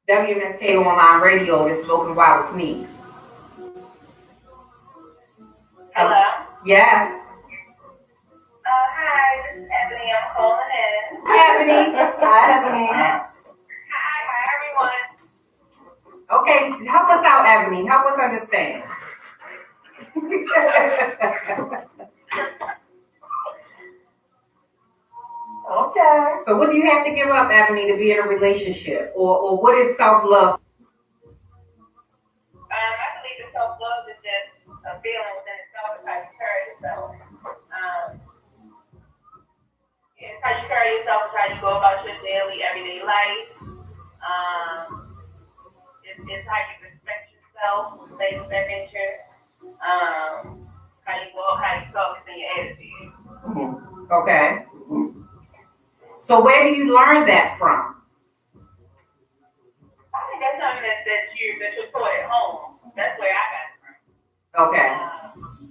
WMSK Online Radio. This is Open Wide with Neeuq. Hello? Yes. Hi, this is Ebony. I'm calling in. Hi, Ebony. Hi, Ebony. Hi, everyone. Okay, help us out, Ebony. Help us understand. Okay. So what do you have to give up, Ebony, to be in a relationship? Or what is self-love? I believe that self-love is just a feeling within itself. It's how you carry yourself. It's how you carry yourself. It's how you go about your daily, everyday life. It's how you respect yourself, things of that nature. How you walk, how you talk, it's in your attitude. Okay. So where do you learn that from? I think that's something that you're taught at home. That's where I got it from. Okay.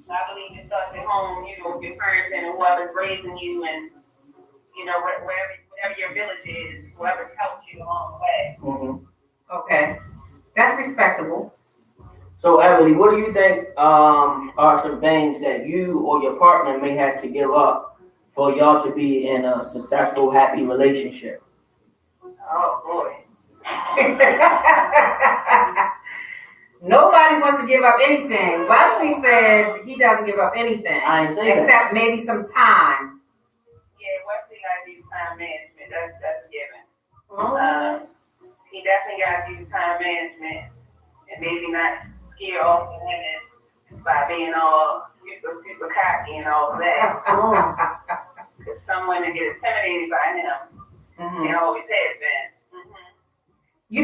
I believe it starts at home, with your parents and whoever's raising you, and whatever your village is, whoever's helped you along the way. Mm-hmm. Okay, that's respectable. So, Emily, what do you think are some things that you or your partner may have to give up for y'all to be in a successful, happy relationship? Oh, boy. Nobody wants to give up anything. Wesley said he doesn't give up anything. I ain't saying except maybe some time. Yeah, Wesley got to do time management. That's a given. Oh. He definitely got to do time management and maybe not scare off the women by being all super cocky and all of that. Because some women get intimidated by him. Mm-hmm. They always have been.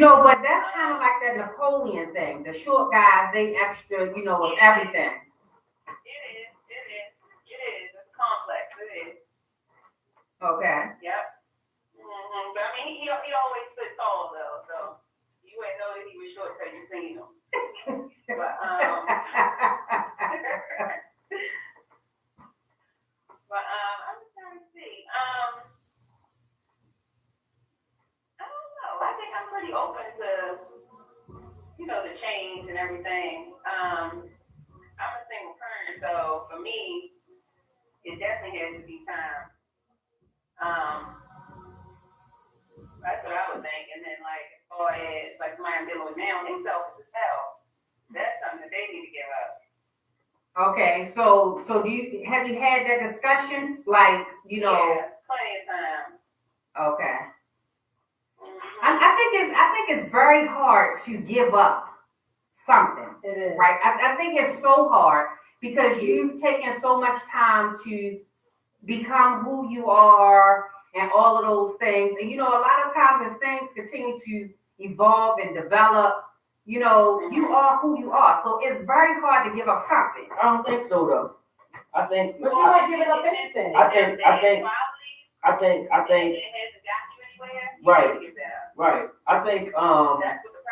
But that's kind of like that Napoleon thing. The short guys, they extra, with everything. It is. It's complex. It is. Okay. Yep. Mm-hmm. But I mean, he always stood tall though, so you wouldn't know that he was short till you seen him. But I'm just trying to see. I don't know. I think I'm pretty open to, the change and everything. I'm a single parent, so for me, it definitely has to be time. That's what I would think. And then, as far as somebody I'm dealing with now, they selfish as hell. That's something that they need to give up. Okay, so have you had that discussion? Yeah, plenty of time. Okay. I think it's very hard to give up something. It is. Right? I think it's so hard because you've taken so much time to become who you are and all of those things. And, a lot of times as things continue to evolve and develop, you are who you are. So it's very hard to give up something. I don't think so, though. I think. But you're not giving up anything. I think. Right. I think.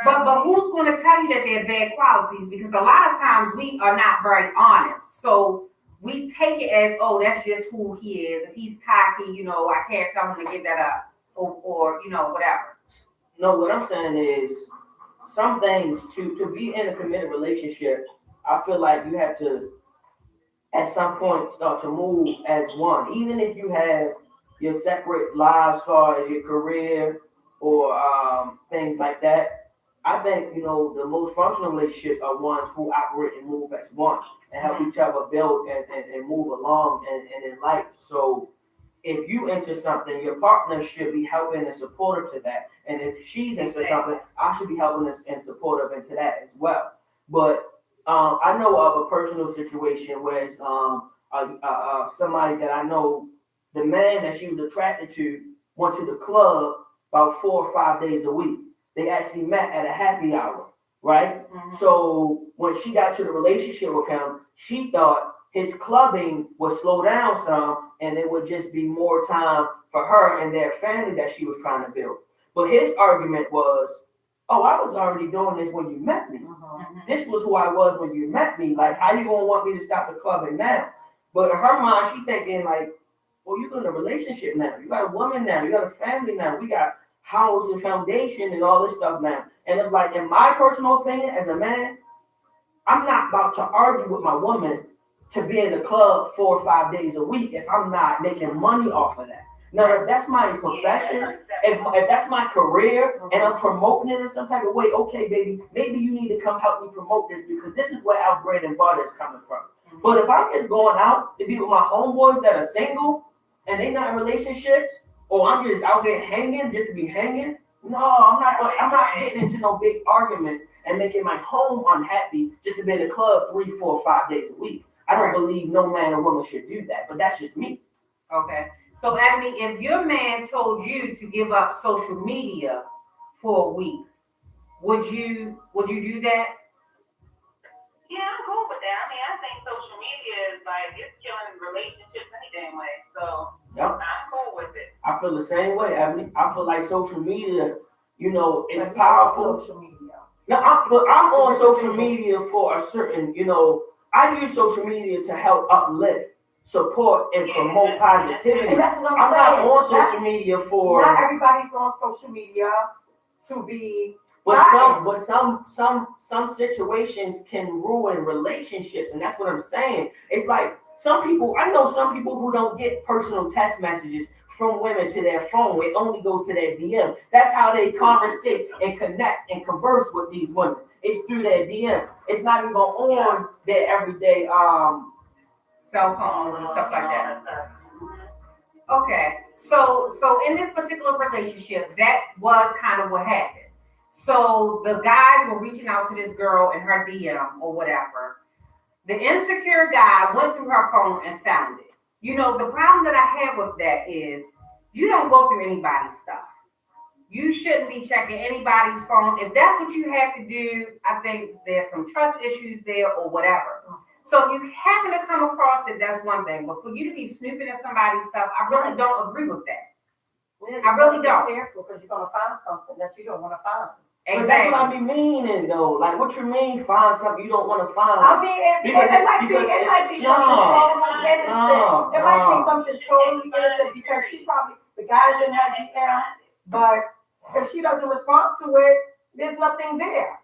But who's going to tell you that they're bad qualities? Because a lot of times we are not very honest. So we take it as, that's just who he is. If he's cocky, I can't tell him to give that up or whatever. No, what I'm saying is some things to be in a committed relationship, I feel like you have to, at some point, start to move as one. Even if you have your separate lives as far as your career or things like that, I think, the most functional relationships are ones who operate and move as one and help each other build and move along and in life. So if you into something, your partner should be helping and supportive to that. And if she's into something, I should be helping and supportive into that as well. But I know of a personal situation where it's somebody that I know, the man that she was attracted to went to the club about 4 or 5 days a week. They actually met at a happy hour, right? Mm-hmm. So when she got to the relationship with him, she thought his clubbing would slow down some and it would just be more time for her and their family that she was trying to build. But his argument was, I was already doing this when you met me. Mm-hmm. This was who I was when you met me. How you gonna want me to stop the clubbing now? But in her mind, she thinking you're in a relationship now. You got a woman now. You got a family now. We got house and foundation and all this stuff now. And it's like, in my personal opinion, as a man, I'm not about to argue with my woman to be in the club 4 or 5 days a week if I'm not making money off of that. Now, if that's my profession, if that's my career, and I'm promoting it in some type of way, okay, baby, maybe you need to come help me promote this because this is where our bread and butter is coming from. But if I'm just going out to be with my homeboys that are single and they not in relationships, or I'm just out there hanging just to be hanging, no, I'm not getting into no big arguments and making my home unhappy just to be in the club 3, 4, 5 days a week. I don't believe no man or woman should do that, but that's just me. Okay. So, Ebony, if your man told you to give up social media for a week, would you do that? Yeah, I'm cool with that. I mean, I think social media is like, it's killing relationships any damn way. So, yep. I'm cool with it. I feel the same way, Ebony. I feel like social media, is but powerful. Social media. Yeah, I'm on social media for a certain, I use social media to help uplift, support, and promote positivity. And that's what I'm saying. not on social media for. Not everybody's on social media to be. But some situations can ruin relationships, and that's what I'm saying. It's like I know some people who don't get personal text messages from women to their phone. It only goes to their DM. That's how they conversate and connect and converse with these women. It's through their DMs. It's not even on their everyday Cell phones and stuff like that. Okay. So in this particular relationship, that was kind of what happened. So the guys were reaching out to this girl in her DM or whatever. The insecure guy went through her phone and found it. The problem that I have with that is you don't go through anybody's stuff. You shouldn't be checking anybody's phone. If that's what you have to do, I think there's some trust issues there or whatever. So if you happen to come across it, that's one thing. But for you to be snooping at somebody's stuff, I really don't agree with that. I really don't. Be careful because you're going to find something that you don't want to find. Exactly. But that's what I be meaning though. Like, what you mean find something you don't want to find? I mean, it might be something totally innocent. It might be something totally innocent because the guy's in her DM, but if she doesn't respond to it, there's nothing there.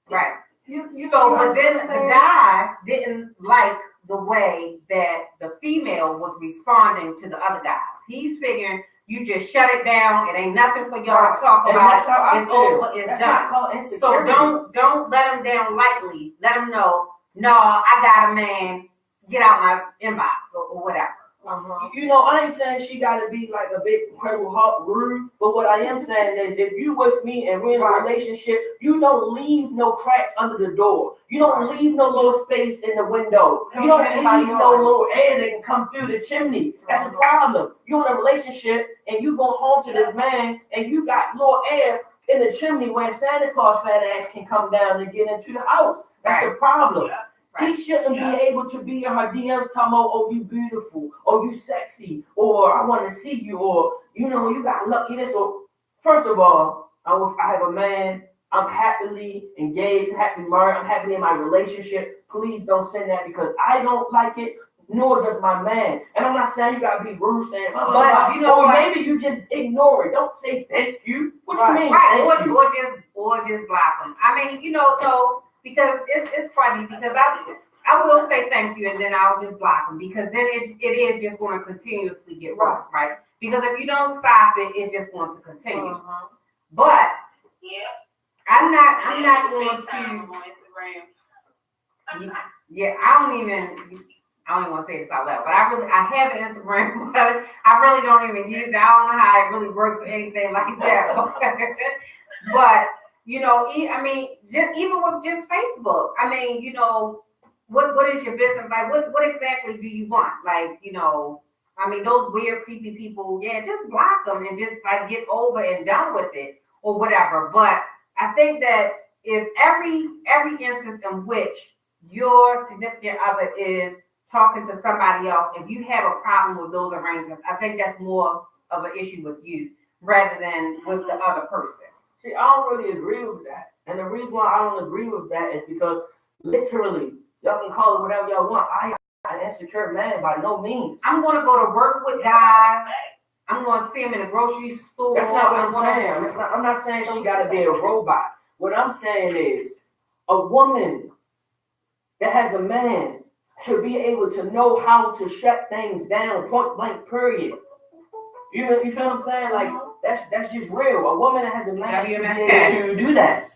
Right. But then the guy didn't like the way that the female was responding to the other guys. He's figuring you just shut it down. It ain't nothing for y'all to talk about. It's over. It's done. So don't let him down lightly. Let him know. No, I got a man. Get out my inbox or whatever. I ain't saying she got to be like a big incredible Hulk rude, but what I am saying is if you with me and we're in a relationship, you don't leave no cracks under the door. You don't leave no little space in the window. You don't leave no little air that can come through the chimney. That's the problem. You're in a relationship and you go home to this man and you got little air in the chimney where Santa Claus fat ass can come down and get into the house. That's the problem. He shouldn't be able to be in her DMs talking about, oh, you beautiful, or you sexy, or I want to see you, or, you got lucky this. Or, first of all, I have a man, I'm happily engaged, happily married, I'm happily in my relationship. Please don't send that because I don't like it, nor does my man. And I'm not saying you got to be rude, saying, maybe you just ignore it. Don't say thank you. What you mean? Right. Or just block them. I mean, so... Because it's funny because I will say thank you and then I'll just block them because then it is just going to continuously get worse, right? Because if you don't stop it, it's just going to continue. But I'm not going to. Yeah, I don't even want to say this out loud, but I have an Instagram, but I really don't even use it. I don't know how it really works or anything like that. But I mean, just even with just Facebook, I mean, what is your business like? What exactly do you want? Like, I mean, those weird, creepy people, just block them and just like get over and done with it or whatever. But I think that if every instance in which your significant other is talking to somebody else, if you have a problem with those arrangements, I think that's more of an issue with you rather than with the other person. See, I don't really agree with that. And the reason why I don't agree with that is because literally, y'all can call it whatever y'all want. I am an insecure man by no means. I'm going to go to work with guys I'm going to see him in the grocery store. That's not what I'm saying. I'm not saying she got to be a robot. What I'm saying is a woman that has a man should be able to know how to shut things down, point blank, period. You feel what I'm saying? Like, that's just real. A woman that has a man should be able to do that.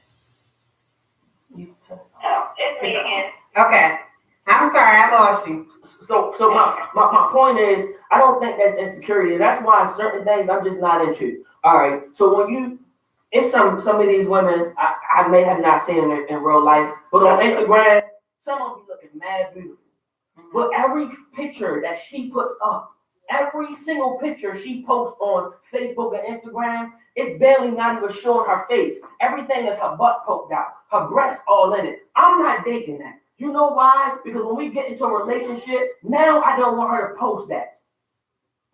Okay. I'm sorry, I lost you. So my point is, I don't think that's insecurity. That's why certain things I'm just not into. All right. So when it's some of these women, I may have not seen them in real life, but on Instagram, some of them be looking mad beautiful. But every picture that she puts up, every single picture she posts on Facebook and Instagram, it's barely not even showing her face. Everything is her butt poked out, her breasts all in it. I'm not dating that. You know why? Because when we get into a relationship, now I don't want her to post that.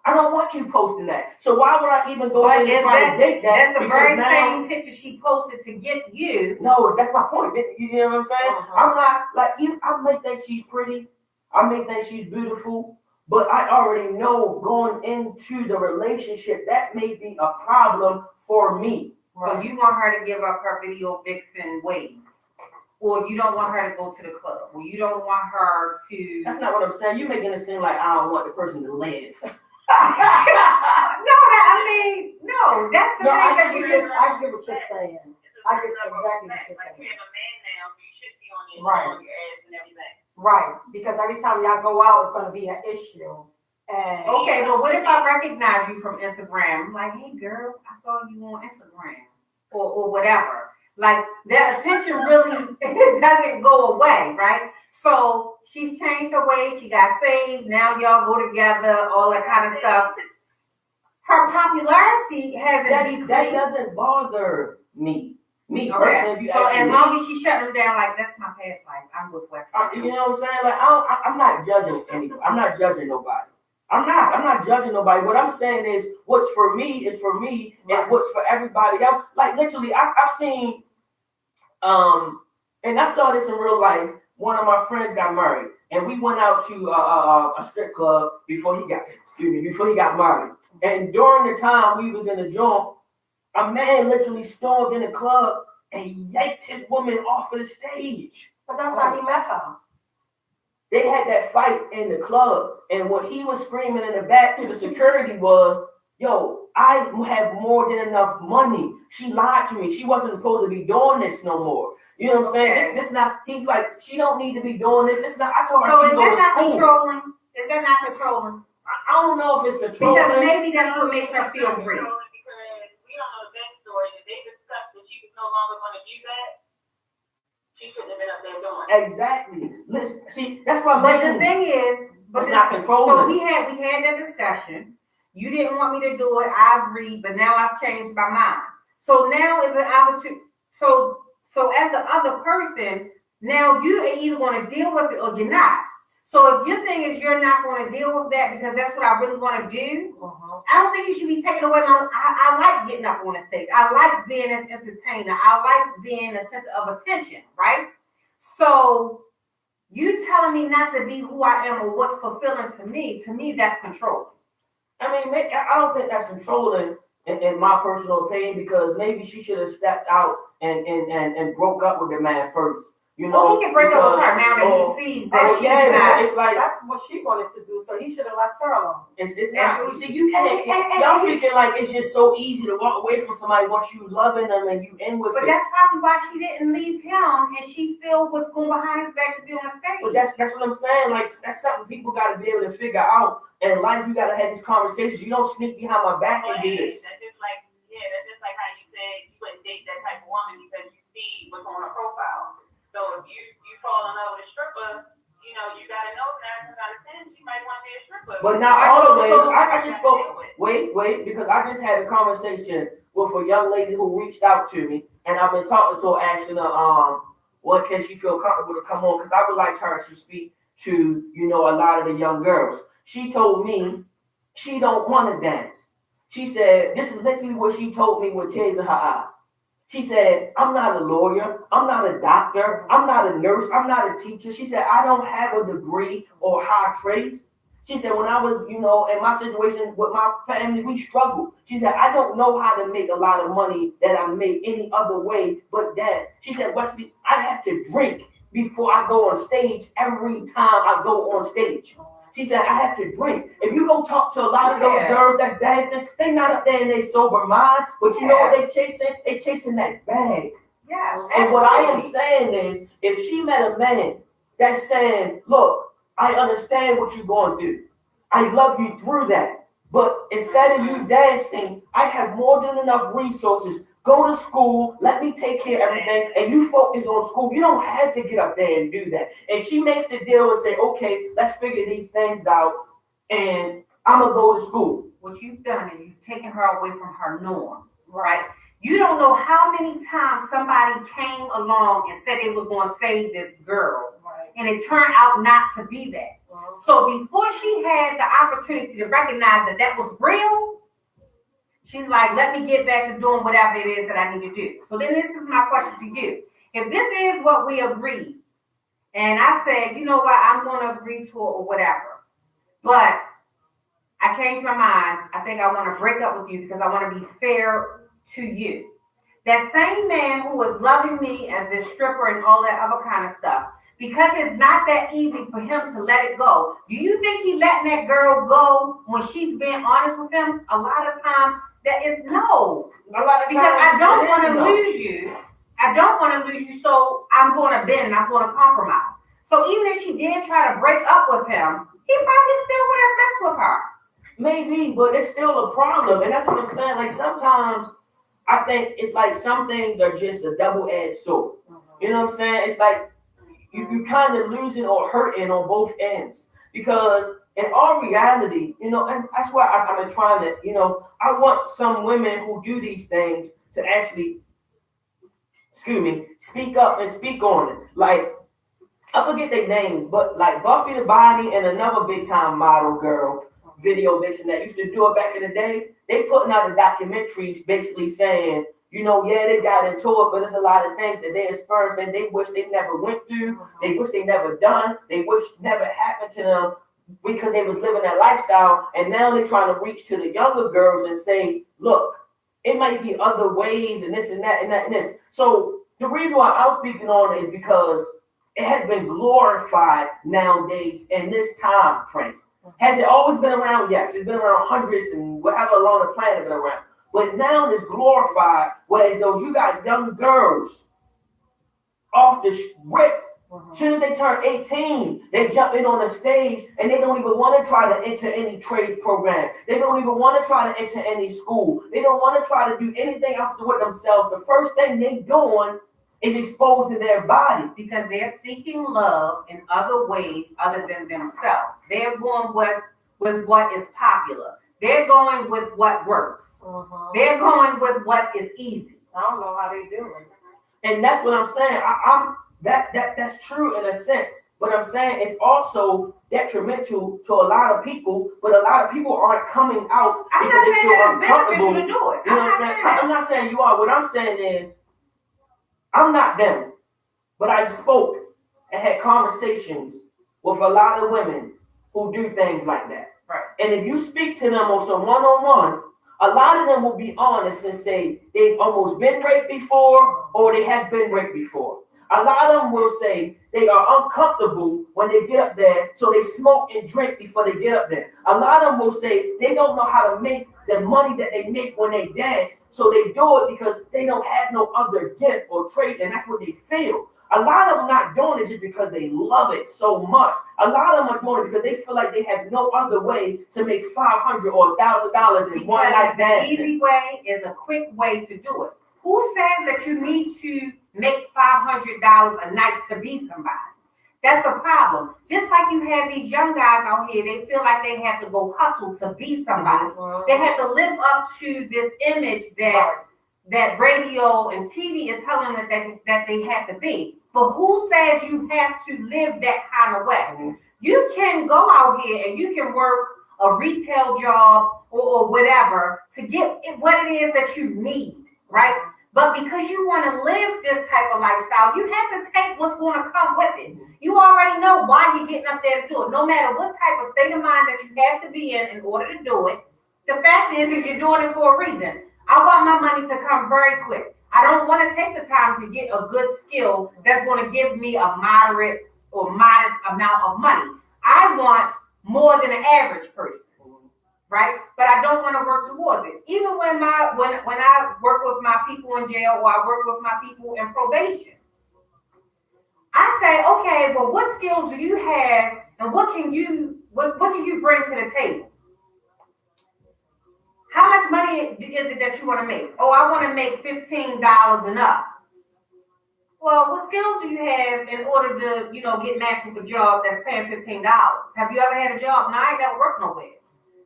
I don't want you posting that. So why would I even go in and try to date that? That's the very same picture she posted to get you. No, that's my point. You know what I'm saying? I'm not like, I may think she's pretty. I may think she's beautiful. But I already know going into the relationship, that may be a problem for me. So you want her to give up her video vixen ways. Or you don't want her to go to the club. Or you don't want her to... That's not what I'm saying. You're making it seem like I don't want the person to live. No, that's the thing that you just... I get what you're saying. I get exactly what you're saying. Right. Right, because every time y'all go out, it's going to be an issue. And okay, but what if I recognize you from Instagram? I'm like, hey, girl, I saw you on Instagram or whatever. Like, that attention really doesn't go away, right? So she's changed her ways. She got saved. Now y'all go together, all that kind of stuff. Her popularity hasn't decreased. That doesn't bother me. Me personally, so as long as she shut them down, like, that's my past life. I'm with West. You know what I'm saying? Like, I'm not judging anybody. I'm not judging nobody. I'm not judging nobody. What I'm saying is, what's for me is for me, and what's for everybody else. Like, literally, I've seen, and I saw this in real life. One of my friends got married, and we went out to a strip club before he got married. And during the time we was in the joint, a man literally stormed in the club and yanked his woman off of the stage. But that's how he met her. They had that fight in the club, and what he was screaming in the back to the security was, yo, I have more than enough money. She lied to me. She wasn't supposed to be doing this no more. You know what I'm saying? This not, he's like, she don't need to be doing this. It's not, I told her so she go to school. Controlling? Is that not controlling? I don't know if it's controlling. Because maybe that's what makes her feel great. Exactly. Listen, see, that's what. But the thing is, it's not controlling. So we had that discussion. You didn't want me to do it. I agreed, but now I've changed my mind. So now is an opportunity. So as the other person, now you're either going to deal with it or you're not. So if your thing is you're not going to deal with that because that's what I really want to do, I don't think you should be taking away my. I like getting up on the stage. I like being an entertainer. I like being a center of attention, right? So you telling me not to be who I am or what's fulfilling to me, that's controlling. I mean, I don't think that's controlling in my personal opinion, because maybe she should have stepped out and broke up with the man first. You know, he can break up with her now that he sees that she's not. It's like that's what she wanted to do, so he should have left her alone. It's not. See, you can't. Y'all speaking like it's just so easy to walk away from somebody once you loving them and you in with it. But that's probably why she didn't leave him, and she still was going behind his back to be on the stage. But that's what I'm saying. Like, that's something people got to be able to figure out in life. You got to have these conversations. You don't sneak behind my back and do this. That's just like how you said you wouldn't date that type of woman because you see what's on her profile. So if you fall in love with a stripper, you know, you gotta know 9 out of 10 she might want to be a stripper. But not always. I just spoke. Wait, because I just had a conversation with a young lady who reached out to me, and I've been talking to her, asking her, what can she feel comfortable to come on? Because I would like her to speak to, you know, a lot of the young girls. She told me she don't want to dance. She said, this is literally what she told me with tears in her eyes. She said, I'm not a lawyer, I'm not a doctor, I'm not a nurse, I'm not a teacher. She said, I don't have a degree or high trades. She said, when I was, in my situation with my family, we struggled. She said, I don't know how to make a lot of money that I make any other way but that. She said, Wesley, I have to drink before I go on stage every time I go on stage. She said, I have to drink. If you go talk to a lot of those girls that's dancing, they not up there in their sober mind, but you know what they chasing? They chasing that bag. Yes, and what I am saying is, if she met a man that's saying, look, I understand what you're going through. I love you through that. But instead of you dancing, I have more than enough resources. Go to school, let me take care of everything, and you focus on school. You don't have to get up there and do that. And she makes the deal and say, okay, let's figure these things out, and I'm going to go to school. What you've done is you've taken her away from her norm, right? You don't know how many times somebody came along and said they was going to save this girl, and it turned out not to be that. So before she had the opportunity to recognize that that was real, she's like, let me get back to doing whatever it is that I need to do. So then this is my question to you. If this is what we agreed, and I said, you know what, I'm going to agree to it or whatever, but I changed my mind. I think I want to break up with you because I want to be fair to you. That same man who is loving me as this stripper and all that other kind of stuff, because it's not that easy for him to let it go. Do you think he letting that girl go when she's being honest with him? A lot of times that is no. A lot of because I don't want to lose you. I don't want to lose you, so I'm going to bend. I'm going to compromise. So even if she did try to break up with him, he probably still would have messed with her. Maybe, but it's still a problem. And that's what I'm saying. Like sometimes I think it's like some things are just a double-edged sword. You know what I'm saying? It's like you kind of losing or hurting on both ends. Because in all reality, and that's why I've been trying to, I want some women who do these things to actually, speak up and speak on it. Like, I forget their names, but like Buffy the Body and another big time model girl, video vixen that used to do it back in the day, they putting out the documentaries basically saying, they got into it, but there's a lot of things that they experienced that they wish they never went through, they wish they never done, they wish never happened to them because they was living that lifestyle, and now they're trying to reach to the younger girls and say, look, it might be other ways and this and that and that and this. So the reason why I'm speaking on it is because it has been glorified nowadays in this time frame. Has it always been around? Yes, it's been around hundreds and however long the planet been around. But now it's glorified, whereas though you got young girls off the rip. As soon as they turn 18, they jump in on the stage and they don't even want to try to enter any trade program. They don't even want to try to enter any school. They don't want to try to do anything else with themselves. The first thing they doing is exposing their body. Because they're seeking love in other ways other than themselves. They're going with what is popular. They're going with what works. They're going with what is easy. I don't know how they do it. And that's what I'm saying. That's true in a sense. But I'm saying it's also detrimental to a lot of people, but a lot of people aren't coming out because they feel uncomfortable. To do it. You know what I'm saying? I'm not saying you are. What I'm saying is I'm not them. But I spoke and had conversations with a lot of women who do things like that. Right. And if you speak to them on some one-on-one, a lot of them will be honest and say they've almost been raped before or they have been raped before. A lot of them will say they are uncomfortable when they get up there, so they smoke and drink before they get up there. A lot of them will say they don't know how to make the money that they make when they dance, so they do it because they don't have no other gift or trait, and that's what they feel. A lot of them not doing it just because they love it so much. A lot of them are doing it because they feel like they have no other way to make $500 or $1,000 in one night dancing. The easy way is a quick way to do it. Who says that you need to make $500 a night to be somebody? That's the problem. Just like you have these young guys out here, they feel like they have to go hustle to be somebody. They have to live up to this image that radio and TV is telling them that they have to be. But who says you have to live that kind of way? You can go out here and you can work a retail job or whatever to get what it is that you need, right? But because you want to live this type of lifestyle, you have to take what's going to come with it. You already know why you're getting up there to do it. No matter what type of state of mind that you have to be in order to do it, the fact is you're doing it for a reason. I want my money to come very quick. I don't want to take the time to get a good skill that's going to give me a moderate or modest amount of money. I want more than an average person. Right, but I don't want to work towards it. Even when I work with my people in jail or I work with my people in probation, I say, okay, well, what skills do you have, and what can you bring to the table? How much money is it that you want to make? Oh, I want to make $15 and up. Well, what skills do you have in order to, get matched with a job that's paying $15? Have you ever had a job? No, I ain't never worked nowhere.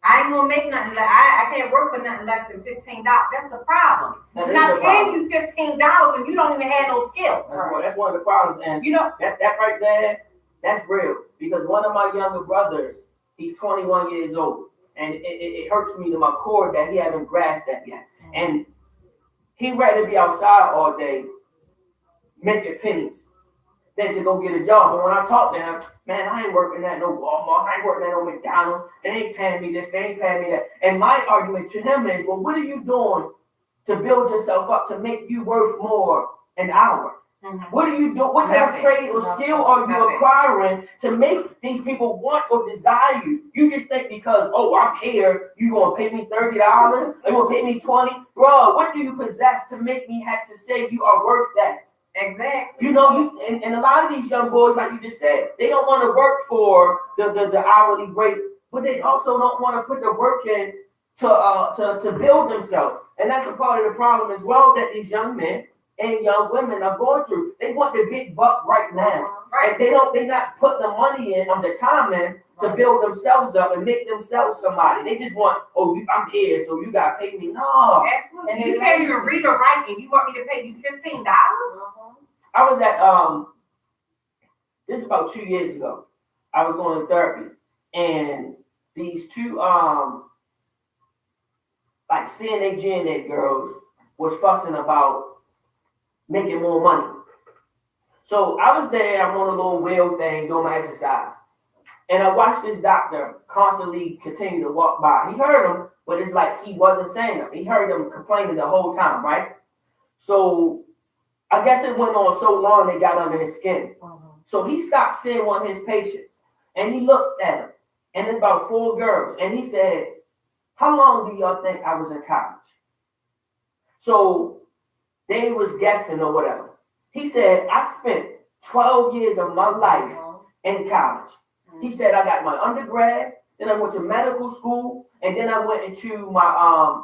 I ain't gonna make nothing. I can't work for nothing less than $15. That's the problem. I'm not paying you $15 and you don't even have no skills. That's one of the problems, and that's that right there. That's real, because one of my younger brothers, he's 21 years old, and it hurts me to my core that he haven't grasped that yet. And he'd rather be outside all day making pennies than to go get a job. But when I talk to him, man, I ain't working at no Walmart, I ain't working at no McDonald's, they ain't paying me this, they ain't paying me that. And my argument to him is, well, what are you doing to build yourself up to make you worth more an hour? Mm-hmm. What are you doing? What type of trade or skill are you acquiring to make these people want or desire you? You just think because, I'm here, you gonna pay me $30? Or you gonna pay me $20? Bro, what do you possess to make me have to say you are worth that? Exactly. And a lot of these young boys, like you just said, they don't want to work for the hourly rate, but they also don't want to put the work in to build themselves. And that's a part of the problem as well that these young men and young women are going through. They want the big buck right now. Right. And they're not putting the money in or the time in to build themselves up and make themselves somebody. They just want, I'm here, so you gotta pay me. No. Absolutely. And you can't even read or write and you want me to pay you $15? I was at this is about 2 years ago. I was going to therapy, and these two like CNA GNA girls was fussing about making more money. So I was there, I'm on a little wheel thing doing my exercise. And I watched this doctor constantly continue to walk by. He heard him, but it's like he wasn't saying them. He heard them complaining the whole time, right? So I guess it went on so long they got under his skin. So he stopped seeing one of his patients and he looked at him. And there's about 4 girls. And he said, how long do y'all think I was in college? So they was guessing or whatever. He said, I spent 12 years of my life in college. He said, I got my undergrad, then I went to medical school, and then I went into my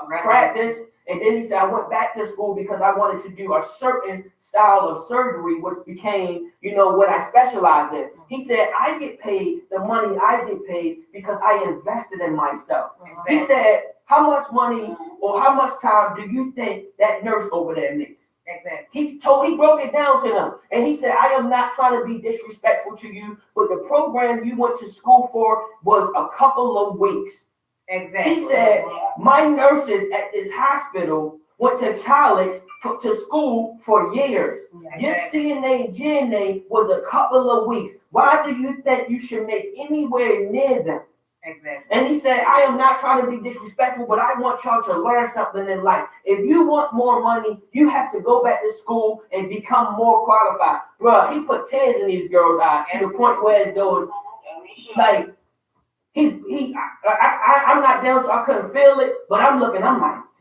practice. And then he said, I went back to school because I wanted to do a certain style of surgery, which became, what I specialize in. He said, I get paid the money I get paid because I invested in myself. Exactly. He said, how much money or how much time do you think that nurse over there makes? Exactly. He broke it down to them. And he said, I am not trying to be disrespectful to you, but the program you went to school for was a couple of weeks. Exactly. He said, my nurses at this hospital went to college, to school for years. Exactly. Your CNA, GNA was a couple of weeks. Why do you think you should make anywhere near them? Exactly. And he said, I am not trying to be disrespectful, but I want y'all to learn something in life. If you want more money, you have to go back to school and become more qualified. Bruh, he put tears in these girls' eyes to the point where it goes, like, I'm not down, so I couldn't feel it, but I'm like,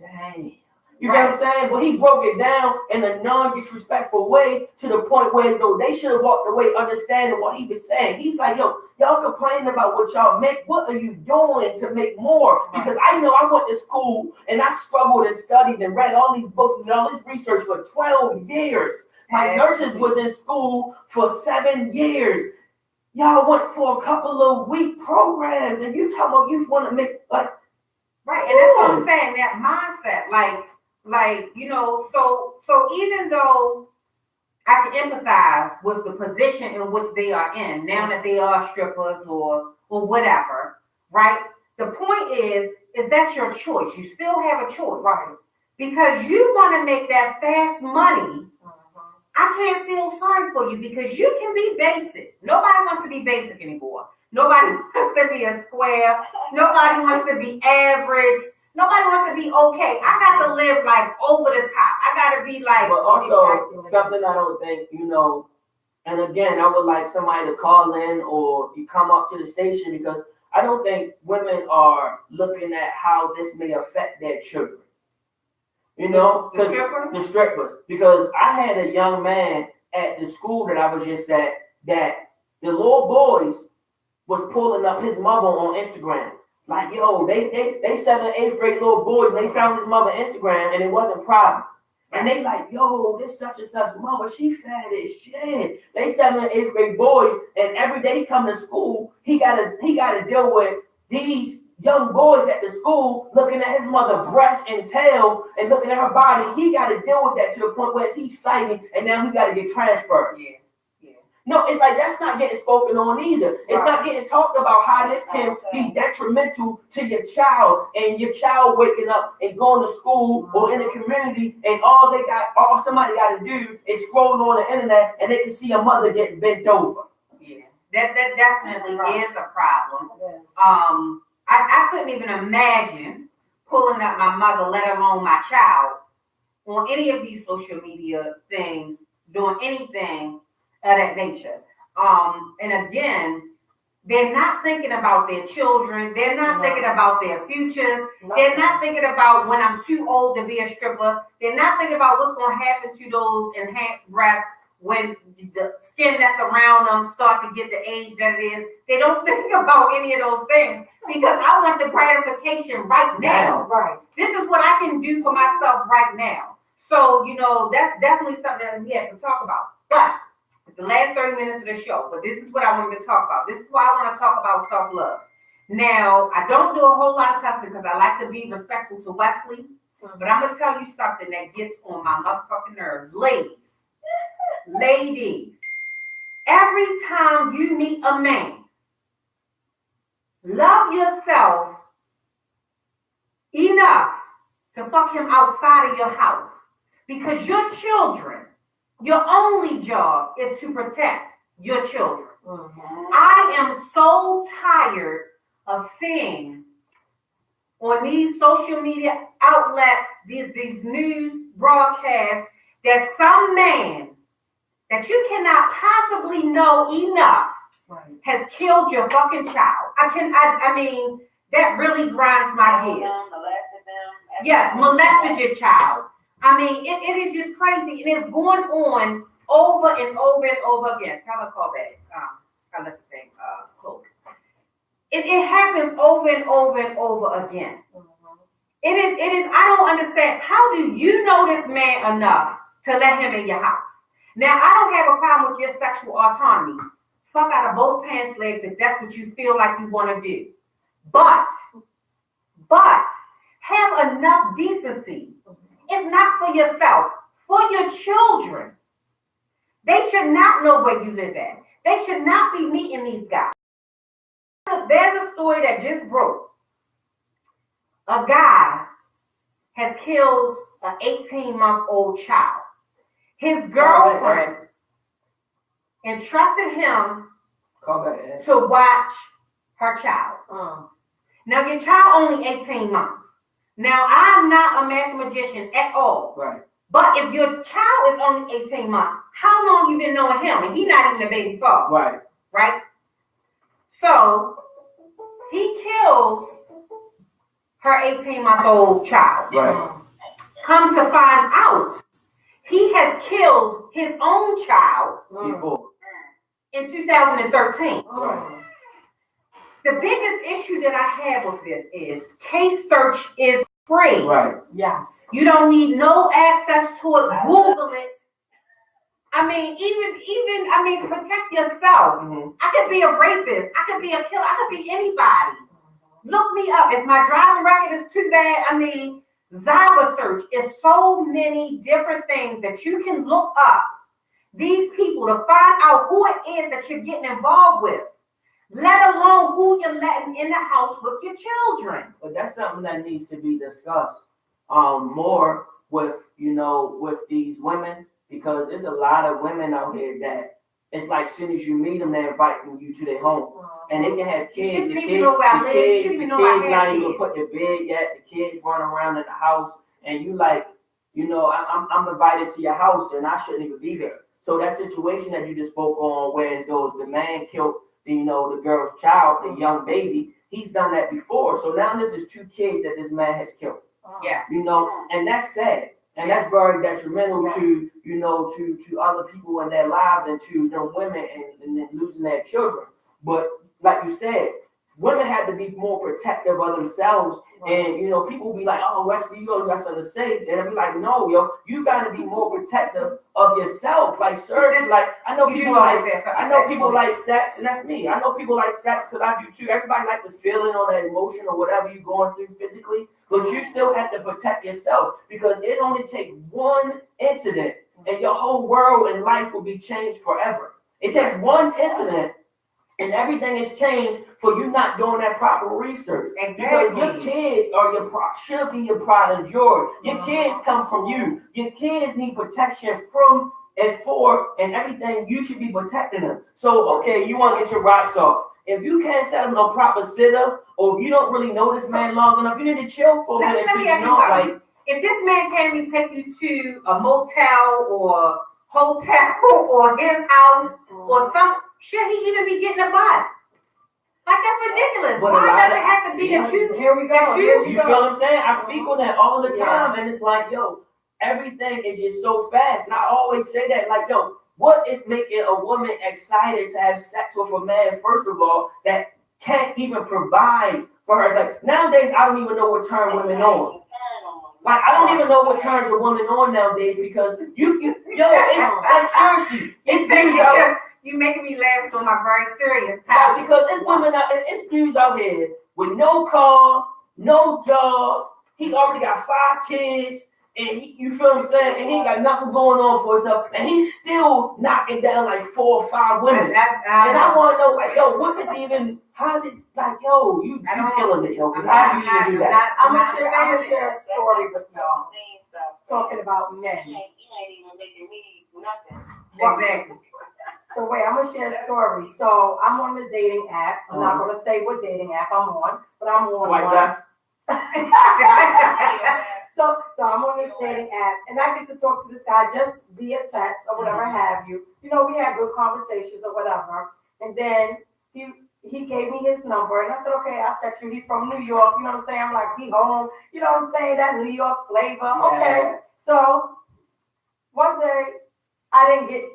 dang. You know what I'm saying? But he broke it down in a non-disrespectful way to the point where as though they should have walked away understanding what he was saying. He's like, y'all complaining about what y'all make. What are you doing to make more? Because I know I went to school and I struggled and studied and read all these books and all this research for 12 years. My nurses was in school for 7 years. Y'all went for a couple of week programs and you talking about you want to make like. Right, and that's what I'm saying, that mindset, so even though I can empathize with the position in which they are in, now that they are strippers or whatever, right? The point is that's your choice. You still have a choice, right? because you want to make that fast money. I can't feel sorry for you because you can be basic. Nobody wants to be basic anymore. Nobody wants to be a square. Nobody wants to be average. Nobody wants to be okay. I got to live like over the top. I got to be like. But also something I don't think, and again, I would like somebody to call in or you come up to the station because I don't think women are looking at how this may affect their children. The strippers. Because I had a young man at the school that I was just at that the little boys was pulling up his mother on Instagram. Like, yo, they 7th, 8th grade little boys, they found his mother Instagram and it wasn't private. And they like, yo, this such and such mother, she fat as shit. They 7th, 8th grade boys, and every day he come to school, he gotta deal with these young boys at the school looking at his mother breast and tail and looking at her body. He got to deal with that to the point where he's fighting and now he got to get transferred. Yeah. No, it's like that's not getting spoken on either. It's not getting talked about how this can be detrimental to your child and your child waking up and going to school or in the community and all somebody got to do is scroll on the internet and they can see a mother getting bent over. Yeah, that definitely is a problem. Yes. I couldn't even imagine pulling up my mother, let alone my child, on any of these social media things, doing anything of that nature. And again, they're not thinking about their children. They're not thinking about their futures. They're not thinking about when I'm too old to be a stripper. They're not thinking about what's going to happen to those enhanced breasts when the skin that's around them start to get the age that it is. They don't think about any of those things because I want the gratification right now. Right. This is what I can do for myself right now. So, that's definitely something that we have to talk about. But the last 30 minutes of the show, but this is what I wanted to talk about. This is why I want to talk about self-love. Now, I don't do a whole lot of cussing because I like to be respectful to Wesley, but I'm going to tell you something that gets on my motherfucking nerves. Ladies, every time you meet a man, love yourself enough to fuck him outside of your house because your children, your only job is to protect your children. I am so tired of seeing on these social media outlets, these news broadcasts, that some man that you cannot possibly know enough has killed your fucking child. I mean, that really grinds my gears. Yes, molested your child. I mean, it is just crazy, and it's going on over and over and over again. Tell her call back. I let the thing close. It happens over and over and over again. It is. I don't understand. How do you know this man enough to let him in your house? Now, I don't have a problem with your sexual autonomy. Fuck out of both pants legs if that's what you feel like you want to do. But have enough decency. If not for yourself, for your children. They should not know where you live at. They should not be meeting these guys. There's a story that just broke. A guy has killed an 18-month-old child. His girlfriend entrusted him to watch her child. Now, your child only 18 months. Now, I'm not a mathematician at all. Right. But if your child is only 18 months, how long you been knowing him? And he's not even a baby father. Right. Right? So, he kills her 18-month-old child. Right. Come to find out, he has killed his own child Before. in 2013. Right. The biggest issue that I have with this is case search is free. Right. Yes. You don't need no access to it. Google it. I mean, even protect yourself. I could be a rapist. I could be a killer. I could be anybody. Look me up. If my driving record is too bad, Cyber search is so many different things that you can look up these people to find out who it is that you're getting involved with, let alone who you're letting in the house with your children. But that's something that needs to be discussed more with with these women, because there's a lot of women out here that it's like as soon as you meet them, they're inviting you to their home, and they can have kids. The kids not even put to bed yet. The kids run around in the house, and you like, I'm invited to your house, and I shouldn't even be there. So that situation that you just spoke on, where it goes, the man killed the girl's child, the young baby. He's done that before. So now this is 2 kids that this man has killed. Yes. And that's sad. And that's very detrimental to, to other people in their lives, and to them women, and then losing their children. But like you said, women have to be more protective of themselves. And, people be like, oh, Wesley, you always got something to say. And I be like, no, you got to be more protective of yourself. Like, seriously, like, I know people like sex, and that's me. I know people like sex because I do too. Everybody like the feeling or that emotion or whatever you're going through physically. But you still have to protect yourself, because it only takes one incident and your whole world and life will be changed forever. It takes one incident and everything has changed for you not doing that proper research. Exactly. Because your kids are should be your pride and joy. Your kids come from you. Your kids need protection from and for, and everything. You should be protecting them. So, okay, you want to get your rocks off. If you can't set them on proper sit-up, or if you don't really know this man long enough, you need to chill for a minute. If this man can't take you to a motel or hotel or his house or should he even be getting a butt? Like, that's ridiculous. Why does it have to be that you? Here we go. You feel what I'm saying? I speak on that all the time, and it's like, everything is just so fast. And I always say that, like, what is making a woman excited to have sex with a man, first of all, that can't even provide for her? It's like, nowadays, I don't even know what turn women on. Like, I don't even know what turns a woman on nowadays, because it's like, seriously, you making me laugh on my very serious topic. Because it's dudes out here with no car, no job. He already got 5 kids. And you feel what I'm saying? And he ain't got nothing going on for himself. And he's still knocking down like 4 or 5 women. And I want to know, like, what is even, how did, like, you killing it, because how do you even do that? I'm going to share a story with y'all. Talking about men. You ain't even making me nothing. Exactly. So wait, I'm going to share a story. So I'm on the dating app. I'm not going to say what dating app I'm on, but I'm on one. So I'm on this dating app, and I get to talk to this guy just via text or whatever have you. We had good conversations or whatever. And then he gave me his number, and I said, okay, I'll text you. He's from New York, you know what I'm saying? I'm like, he home, you know what I'm saying? That New York flavor. Okay. So one day,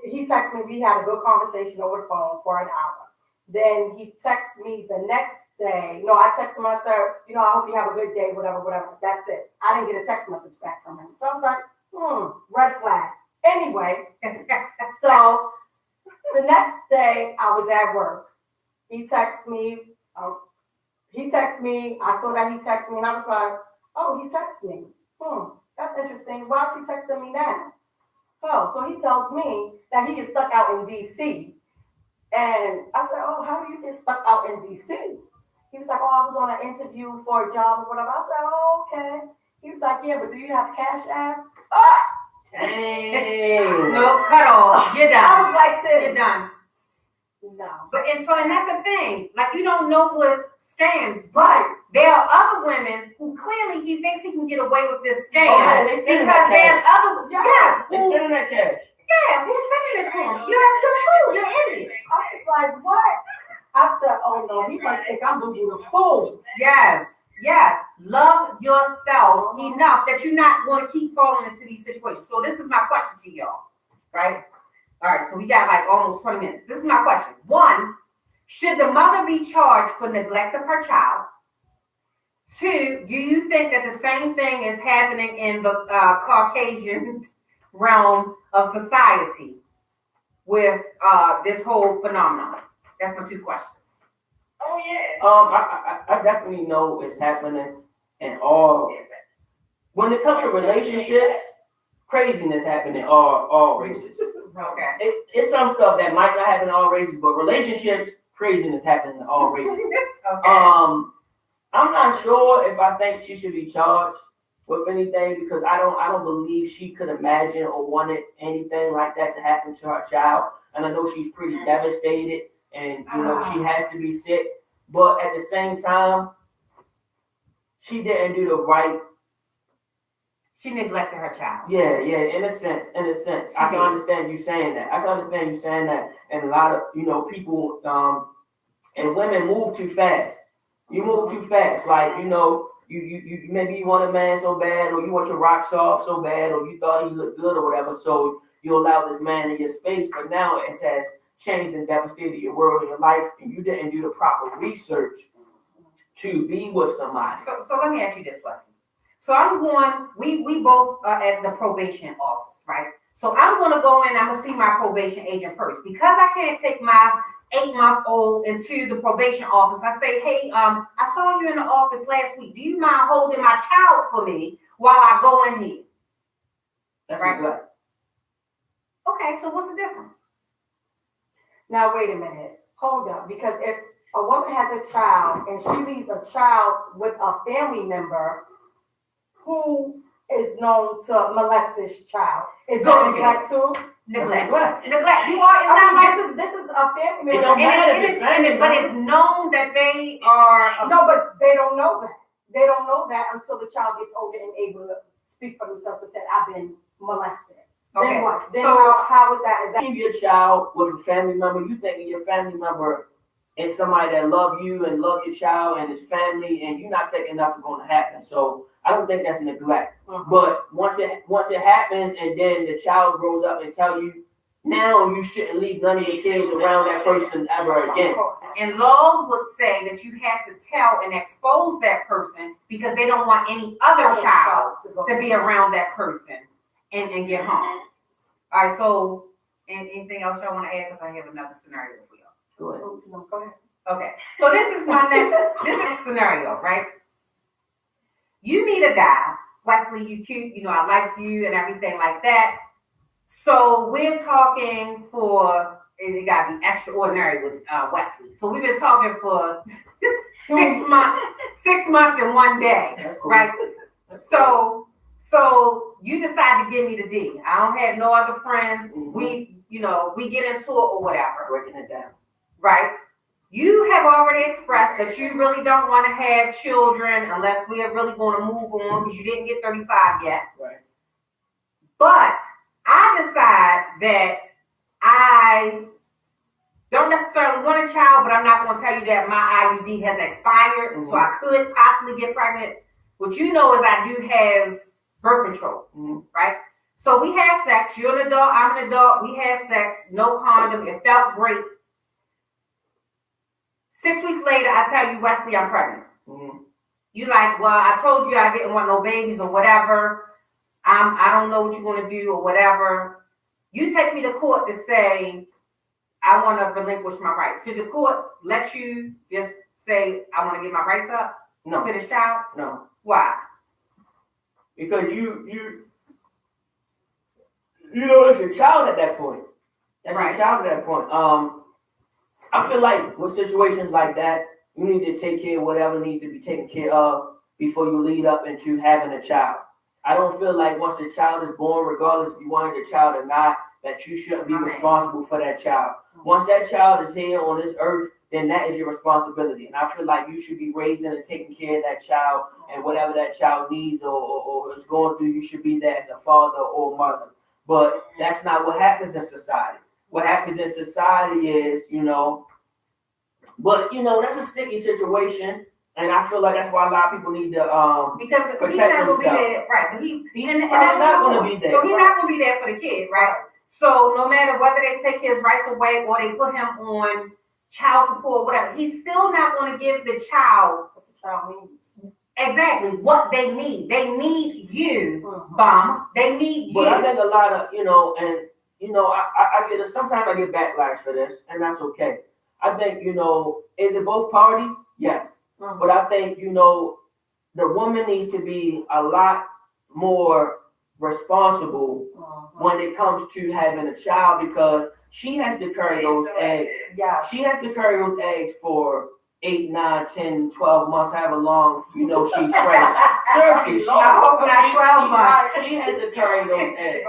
he texted me, we had a good conversation over the phone for an hour. Then he texted me the next day. No, I texted him, I said, I hope you have a good day, whatever. That's it. I didn't get a text message back from him. So I was like, red flag. Anyway, so the next day I was at work. He texted me. I saw that he texted me, and I was like, oh, he texted me. That's interesting. Why is he texting me now? Oh, so he tells me that he is stuck out in D.C., and I said, oh, how do you get stuck out in D.C.? He was like, oh, I was on an interview for a job or whatever. I said, oh, okay. He was like, yeah, but do you have Cash App? Dang. No, cut off. You're done. I was like this. You're done. No. And that's the thing. Like, you don't know what scams, but there are other women who clearly he thinks he can get away with this scam. Oh, they sending that cash. Yes. They sending that cash. Yeah, who's sending it to him? You're fool. You're an idiot. I was like, what? I said, oh no, he must think I'm gonna be the fool. Yes. Love yourself enough that you're not going to keep falling into these situations. So this is my question to y'all, right? All right, so we got like almost 20 minutes. This is my question. 1, should the mother be charged for neglect of her child? 2, do you think that the same thing is happening in the Caucasian realm of society with this whole phenomenon? That's my 2 questions. Oh yeah. I definitely know it's happening in all. When it comes to relationships, craziness happening in all races. Okay. It's some stuff that might not happen in all races, but relationships, craziness happens in all races. Okay. I'm not sure if I think she should be charged with anything because I don't believe she could imagine or wanted anything like that to happen to her child. And I know she's pretty devastated, and she has to be sick. But at the same time, she didn't do the right. She neglected her child. Yeah, in a sense. I can understand you saying that. And a lot of, people, and women move too fast. You move too fast. Like, you maybe you want a man so bad, or you want your rocks off so bad, or you thought he looked good or whatever, so you allow this man in your space, but now it has changed and devastated your world and your life, and you didn't do the proper research to be with somebody. So let me ask you this, Wesley. So we both are at the probation office, right? So I'm going to go in, I'm going to see my probation agent first. Because I can't take my 8-month-old into the probation office, I say, hey, I saw you in the office last week. Do you mind holding my child for me while I go in here? That's right. Right. Okay, so what's the difference? Now, wait a minute. Hold up. Because if a woman has a child and she leaves a child with a family member who is known to molest this child, is that neglect too? Neglect. You are. It's not like this is a family member. It don't matter but it's known that they are. No, but they don't know that. They don't know that until the child gets older and able to speak for themselves and say, "I've been molested." Okay. Then what? Then So how is that? Is that leave your child with a family member? You think your family member is somebody that love you and love your child and his family, and you're not thinking nothing's going to happen. So I don't think that's neglect. But once it happens, and then the child grows up and tell you, now you shouldn't leave none of your kids around that person ever again. And laws would say that you have to tell and expose that person because they don't want any other child to be around that person and get harmed. All right, so anything else y'all want to add? Because I have another scenario for y'all. Go ahead. Go ahead. Okay, so this is my next scenario, right? You meet a guy, Wesley, you cute, I like you and everything like that. So we're talking it got to be extraordinary with Wesley. So we've been talking for 6 months and 1 day, That's cool. right? So you decide to give me the D. I don't have no other friends. Mm-hmm. We get into it or whatever. Breaking it down. Right? You have already expressed that you really don't want to have children unless we are really going to move on because you didn't get 35 yet. Right. But I decide that I don't necessarily want a child, but I'm not going to tell you that my IUD has expired, so I could possibly get pregnant. What you know is I do have birth control, right? So we have sex. You're an adult. I'm an adult. We have sex. No condom. It felt great. 6 weeks later, I tell you, Wesley, I'm pregnant. You like, well, I told you I didn't want no babies or whatever. I don't know what you're going to do or whatever. You take me to court to say, I want to relinquish my rights. Should the court let you just say, I want to give my rights up to this child? No. Why? Because it's your child at that point. That's right. Your child at that point. I feel like with situations like that, you need to take care of whatever needs to be taken care of before you lead up into having a child. I don't feel like once the child is born, regardless if you wanted the child or not, that you shouldn't be responsible for that child. Once that child is here on this earth, then that is your responsibility. And I feel like you should be raising and taking care of that child, and whatever that child needs or is going through, you should be there as a father or mother. But that's not what happens in society. What happens in society is, that's a sticky situation. And I feel like that's why a lot of people need to because protect he's not themselves. Gonna be there, right? He's not going to be there. So he's not going to be there for the kid, right? So no matter whether they take his rights away or they put him on child support, whatever, he's still not going to give the child what the child needs. Exactly what they need. They need you, bum. They need you. But I think a lot of, I get sometimes I get backlash for this, and that's okay. I think, is it both parties? Yes. But I think, the woman needs to be a lot more responsible when it comes to having a child, because she has to carry those eggs. Yeah. She has to carry those eggs for 8, 9, 10, 12 months, however long, she's pregnant. Seriously, she had to carry those eggs,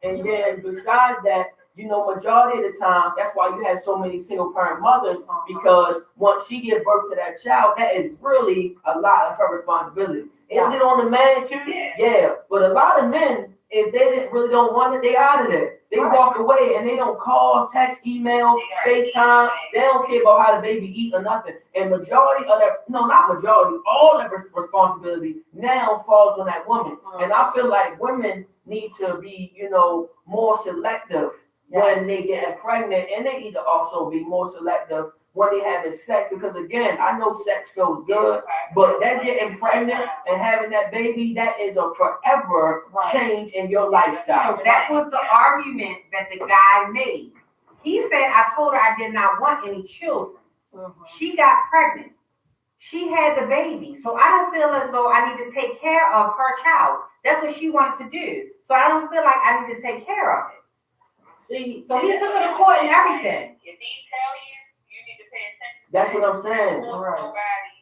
And then besides that, majority of the time, that's why you have so many single parent mothers, because once she gives birth to that child, that is really a lot of her responsibility. Is it on the man too? Yeah. But a lot of men, if they really don't want it, they out of there. They walk away and they don't call, text, email, FaceTime. They don't care about how the baby eat or nothing. And majority of that, no, not majority, all that responsibility now falls on that woman. And I feel like women need to be, more selective when they get pregnant, and they need to also be more selective when they having sex, because again, I know sex feels good, but that getting pregnant and having that baby, that is a forever change in your lifestyle. So that was the argument that the guy made. He said, I told her I did not want any children. She got pregnant. She had the baby. So I don't feel as though I need to take care of her child. That's what she wanted to do. So I don't feel like I need to take care of it. See, so he took her to court and everything. If he tell you, you need to pay attention. That's what I'm saying. Nobody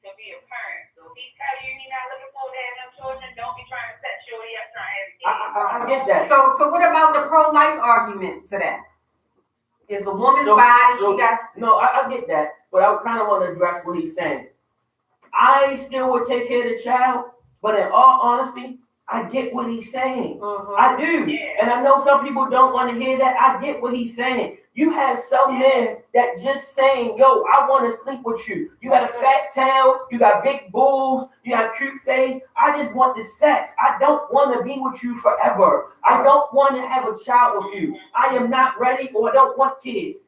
to be a parent. So if he tell you he's not looking forward to having children, don't be trying to set your way up trying to have kids. I get that. So what about the pro-life argument to that? Is the woman's body? No, I get that, but I kind of want to address what he's saying. I still would take care of the child, but in all honesty, I get what he's saying. I do. Yeah. And I know some people don't want to hear that. I get what he's saying. You have some men that just saying, yo, I want to sleep with you. You got a fat tail. You got big boobs. You got a cute face. I just want the sex. I don't want to be with you forever. I don't want to have a child with you. I am not ready, or I don't want kids.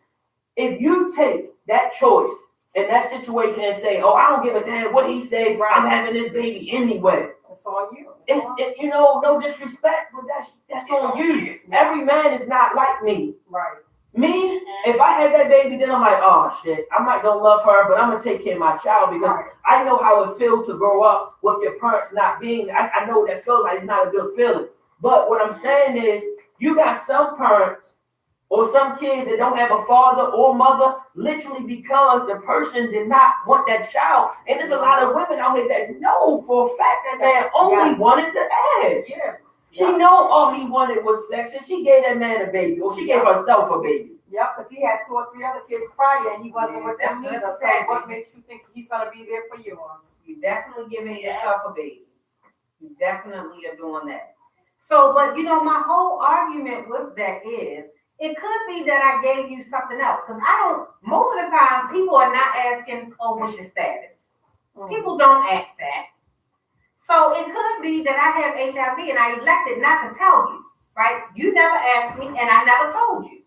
If you take that choice in that situation and say, oh, I don't give a damn what he said, I'm having this baby anyway. That's on you. It's no disrespect, but that's on you. Every man is not like me. Right. Me, if I had that baby, then I'm like, oh shit, I might don't love her, but I'm gonna take care of my child, because I know how it feels to grow up with your parents not being. I know that feels like it's not a good feeling. But what I'm saying is, you got some parents or some kids that don't have a father or mother, literally because the person did not want that child. And there's a lot of women out here that know for a fact that man only wanted the ass. Yeah. She know all he wanted was sex, and she gave that man a baby, or she gave herself a baby. Yep, because he had 2 or 3 other kids prior, and he wasn't with them either. So what makes you think he's going to be there for yours? You're definitely giving yourself a baby. You definitely are doing that. So, but my whole argument with that is, it could be that I gave you something else, because most of the time, people are not asking, oh, what's your status? People don't ask that. So it could be that I have HIV and I elected not to tell you, right? You never asked me and I never told you.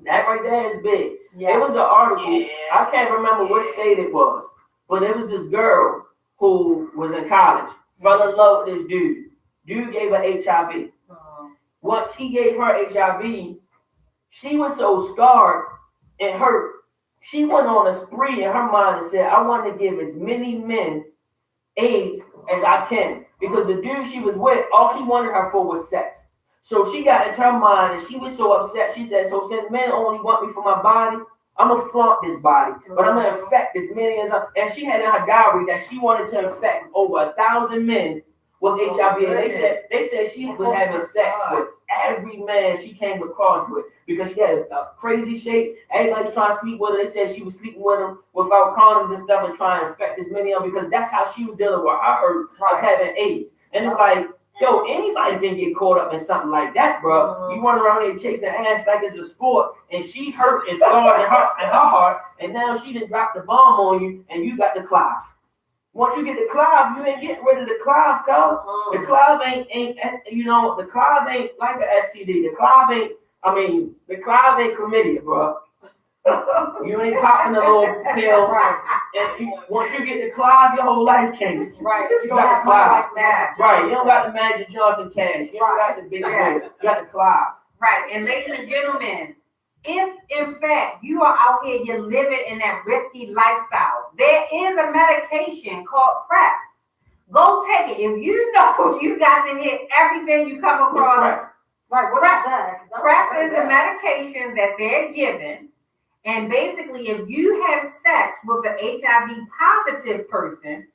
That right there is big. Yes. It was an article, I can't remember which state it was, but it was this girl who was in college, fell in love with this dude. Dude gave her HIV. Once he gave her HIV, she was so scarred and hurt. She went on a spree in her mind and said, I want to give as many men AIDS as I can. Because the dude she was with, all he wanted her for was sex. So she got into her mind and she was so upset. She said, so since men only want me for my body, I'm going to flaunt this body. But I'm going to infect as many as I... And she had in her diary that she wanted to infect over 1,000 men with HIV. And they said she was having sex with every man she came across with, because she had a crazy shape. Everybody was trying to sleep with her. They said she was sleeping with them without condoms and stuff and trying to infect as many of them, because that's how she was dealing with her hurt of having AIDS. And it's like, yo, anybody can get caught up in something like that, bro. You run around here chasing ass like it's a sport, and she hurt and scarred in her heart, and now she done dropped the bomb on you, and you got the clot. Once you get the clot, you ain't getting rid of the clot, cuz. The clot ain't the clot ain't like an STD. The clot ain't chlamydia, bro. You ain't popping a little pill. And once you get the clot, your whole life changes. Right. You got the clot. Right. You don't got the Magic Johnson cash. You don't got the big deal. You got the clot. Right. And ladies and gentlemen, if in fact you are out here, you're living in that risky lifestyle, there is a medication called PrEP. Go take it. If you know you got to hit everything you come across. Right. What is that? PrEP is a medication that they're given, And basically, if you have sex with an HIV positive person,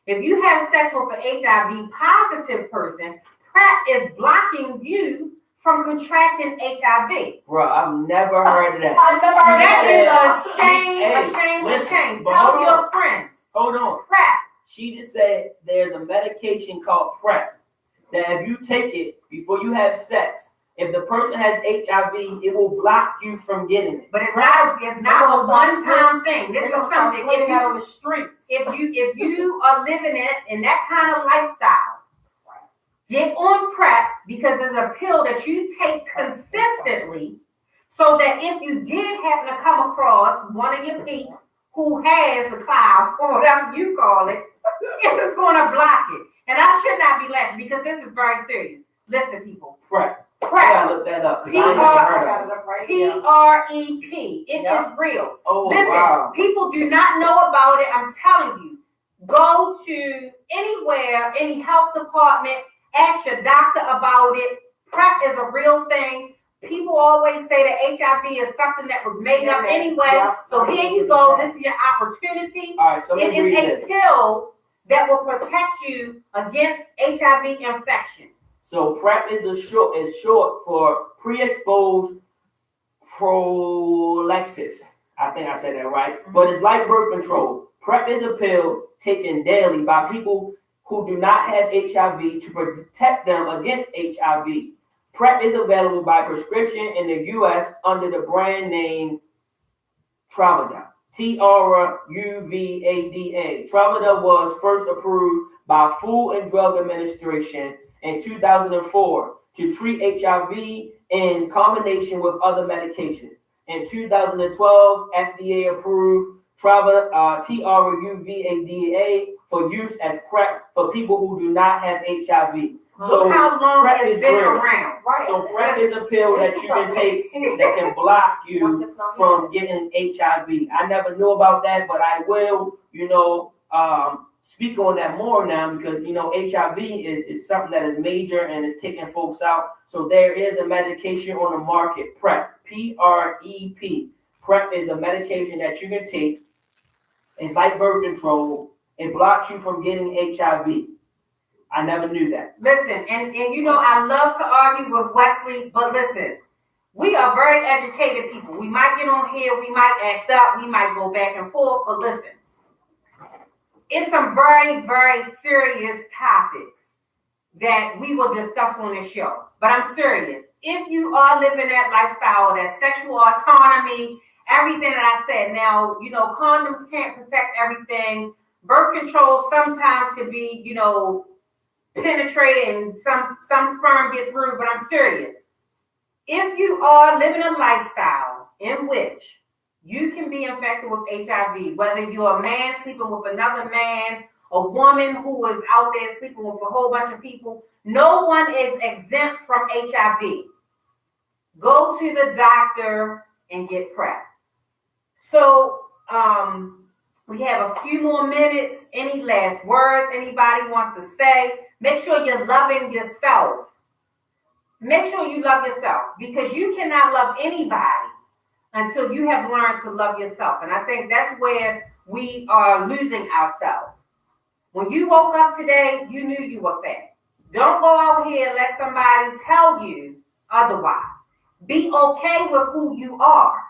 if you have sex with an HIV positive person, PrEP is blocking you from contracting HIV. Bro, I've never heard of that. That is a shame. Tell your friends. Hold on. PrEP. She just said there's a medication called PrEP that if you take it before you have sex, if the person has HIV, it will block you from getting it. But it's not a one-time thing. This is something if you on the streets. If you are living in that kind of lifestyle, get on PrEP because it's a pill that you take consistently, so that if you did happen to come across one of your peeps who has the cloud or whatever you call it, it's going to block it. And I should not be laughing because this is very serious. Listen, people. PrEP. I gotta look that up. PrEP. It is real. Oh, listen, wow. People do not know about it. I'm telling you. Go to anywhere, any health department, ask your doctor about it. PrEP is a real thing. People always say that HIV is something that was made up anyway. Yeah. So here you go. This is your opportunity. All right, so it is a pill that will protect you against HIV infection. So PrEP is short for pre-exposed prophylaxis. I think I said that right. Mm-hmm. But it's like birth control. PrEP is a pill taken daily by people who do not have HIV to protect them against HIV. PrEP is available by prescription in the U.S. under the brand name Truvada. Truvada. Truvada was first approved by Food and Drug Administration in 2004 to treat HIV in combination with other medications. In 2012, FDA approved Truvada for use as PrEP for people who do not have HIV. So how long PrEP it's been around? Right. So PrEP is a pill that you can take that can block you from getting HIV. I never knew about that, but I will, speak on that more now because, HIV is something that is major and is taking folks out. So there is a medication on the market, PrEP, PrEP. PrEP is a medication that you can take. It's like birth control. It blocks you from getting HIV. I never knew that. Listen, and I love to argue with Wesley, but listen, we are very educated people. We might get on here, we might act up, we might go back and forth, but listen, it's some very, very serious topics that we will discuss on this show. But I'm serious. If you are living that lifestyle, that sexual autonomy, everything that I said, now, condoms can't protect everything. Birth control sometimes can be, penetrated and some sperm get through, but I'm serious. If you are living a lifestyle in which you can be infected with HIV, whether you're a man sleeping with another man, a woman who is out there sleeping with a whole bunch of people, no one is exempt from HIV. Go to the doctor and get PrEP. So, we have a few more minutes. Any last words anybody wants to say? Make sure you're loving yourself. Make sure you love yourself because you cannot love anybody until you have learned to love yourself. And I think that's where we are losing ourselves. When you woke up today, you knew you were fat. Don't go out here and let somebody tell you otherwise. Be okay with who you are.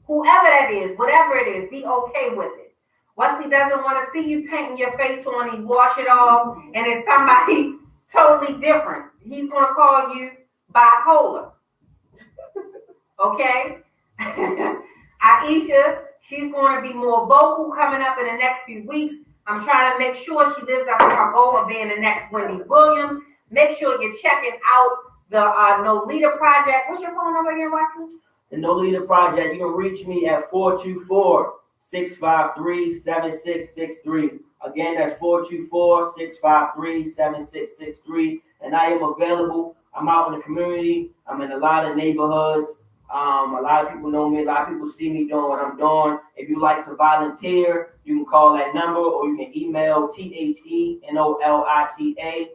Whoever that is, whatever it is, be okay with it. Wesley doesn't want to see you painting your face on and wash it off, and it's somebody totally different. He's going to call you bipolar. Okay? Aisha, she's going to be more vocal coming up in the next few weeks. I'm trying to make sure she lives up to her goal of being the next Wendy Williams. Make sure you're checking out the No Leader Project. What's your phone number again, Wesley? The No Leader Project, you can reach me at 424-653-7663. Again, that's 424-653-7663. And I am available. I'm out in the community. I'm in a lot of neighborhoods. A lot of people know me. A lot of people see me doing what I'm doing. If you like to volunteer, you can call that number or you can email THENOLITA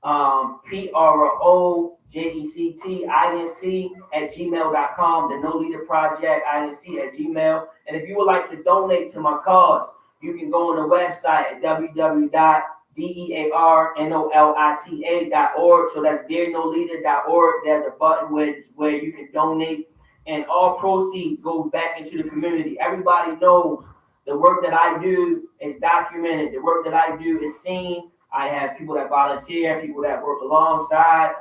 projectinc@gmail.com. The No Leader Project inc@gmail. And if you would like to donate to my cause, you can go on the website at www.dearnolita.org. So that's dearnolita.org. There's a button where you can donate, and all proceeds goes back into the community. Everybody knows the work that I do is documented. The work that I do is seen. I have people that volunteer, people that work alongside,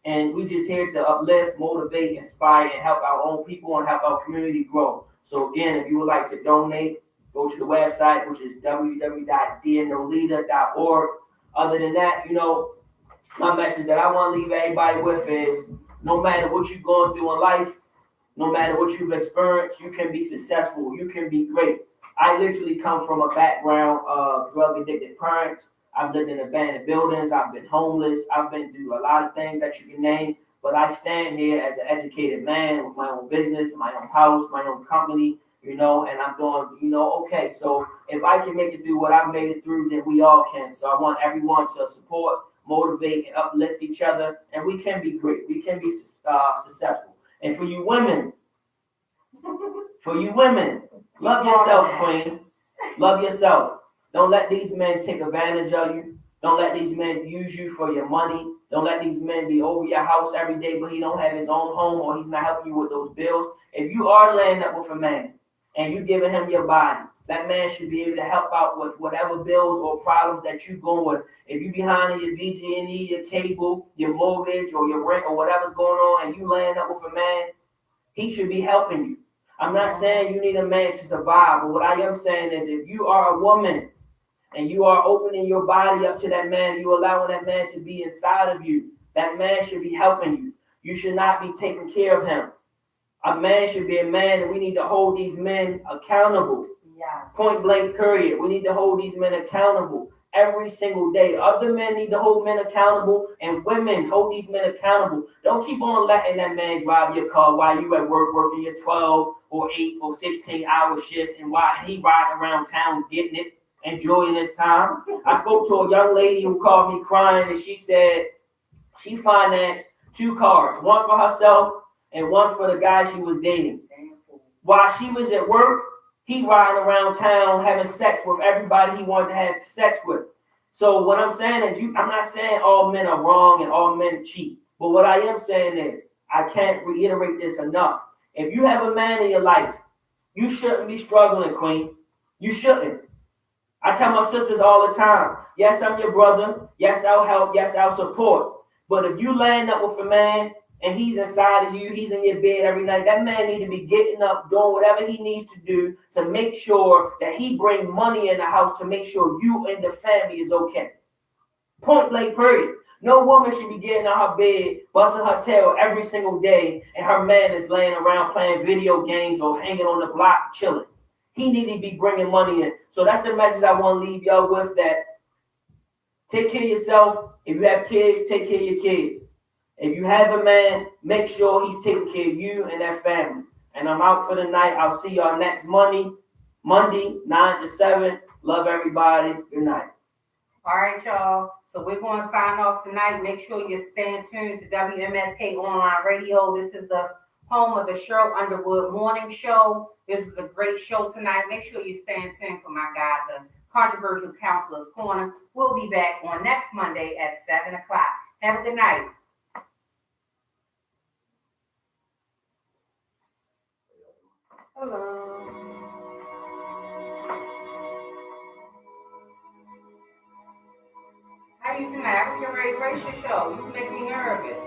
and we just here to uplift, motivate, inspire, and help our own people and help our community grow. So again, if you would like to donate, go to the website, which is www.dearnolita.org. Other than that, my message that I want to leave everybody with is no matter what you're going through in life, no matter what you've experienced, you can be successful. You can be great. I literally come from a background of drug addicted parents. I've lived in abandoned buildings. I've been homeless. I've been through a lot of things that you can name. But I stand here as an educated man with my own business, my own house, my own company, and I'm doing, okay. So if I can make it through what I've made it through, then we all can. So I want everyone to support, motivate, and uplift each other. And we can be great. We can be successful. And for you women, love yourself, queen. Love yourself. Don't let these men take advantage of you. Don't let these men use you for your money. Don't let these men be over your house every day, but he don't have his own home or he's not helping you with those bills. If you are laying up with a man and you giving him your body, that man should be able to help out with whatever bills or problems that you're going with. If you behind in your BG&E, your cable, your mortgage, or your rent, or whatever's going on, and you laying up with a man, he should be helping you. I'm not saying you need a man to survive, but what I am saying is if you are a woman and you are opening your body up to that man, you allowing that man to be inside of you, that man should be helping you. You should not be taking care of him. A man should be a man, and we need to hold these men accountable. Yes. Point blank, period. We need to hold these men accountable every single day. Other men need to hold men accountable, and women hold these men accountable. Don't keep on letting that man drive your car while you at work working your 12 or 8 or 16-hour shifts, and while he riding around town getting it, enjoying his time. I spoke to a young lady who called me crying, and she said she financed 2 cars, one for herself and one for the guy she was dating. While she was at work, he riding around town having sex with everybody he wanted to have sex with. So what I'm saying is, I'm not saying all men are wrong and all men cheat. But what I am saying is, I can't reiterate this enough. If you have a man in your life, you shouldn't be struggling, queen. You shouldn't. I tell my sisters all the time, yes, I'm your brother. Yes, I'll help. Yes, I'll support. But if you land up with a man and he's inside of you, he's in your bed every night, that man need to be getting up, doing whatever he needs to do to make sure that he bring money in the house to make sure you and the family is okay. Point blank, period. No woman should be getting out her bed, busting her tail every single day, and her man is laying around playing video games or hanging on the block chilling. He need to be bringing money in. So that's the message I want to leave y'all with, that take care of yourself. If you have kids, take care of your kids. If you have a man, make sure he's taking care of you and that family. And I'm out for the night. I'll see y'all next Monday, 9 to 7. Love everybody. Good night. All right, y'all. So we're going to sign off tonight. Make sure you're staying tuned to WMSK Online Radio. This is the home of the Cheryl Underwood Morning Show. This is a great show tonight. Make sure you stay tuned for my guy, the Controversial Counselor's Corner. We'll be back on next Monday at 7 o'clock. Have a good night. Hello. How you tonight? I was getting ready to race your show. You make me nervous.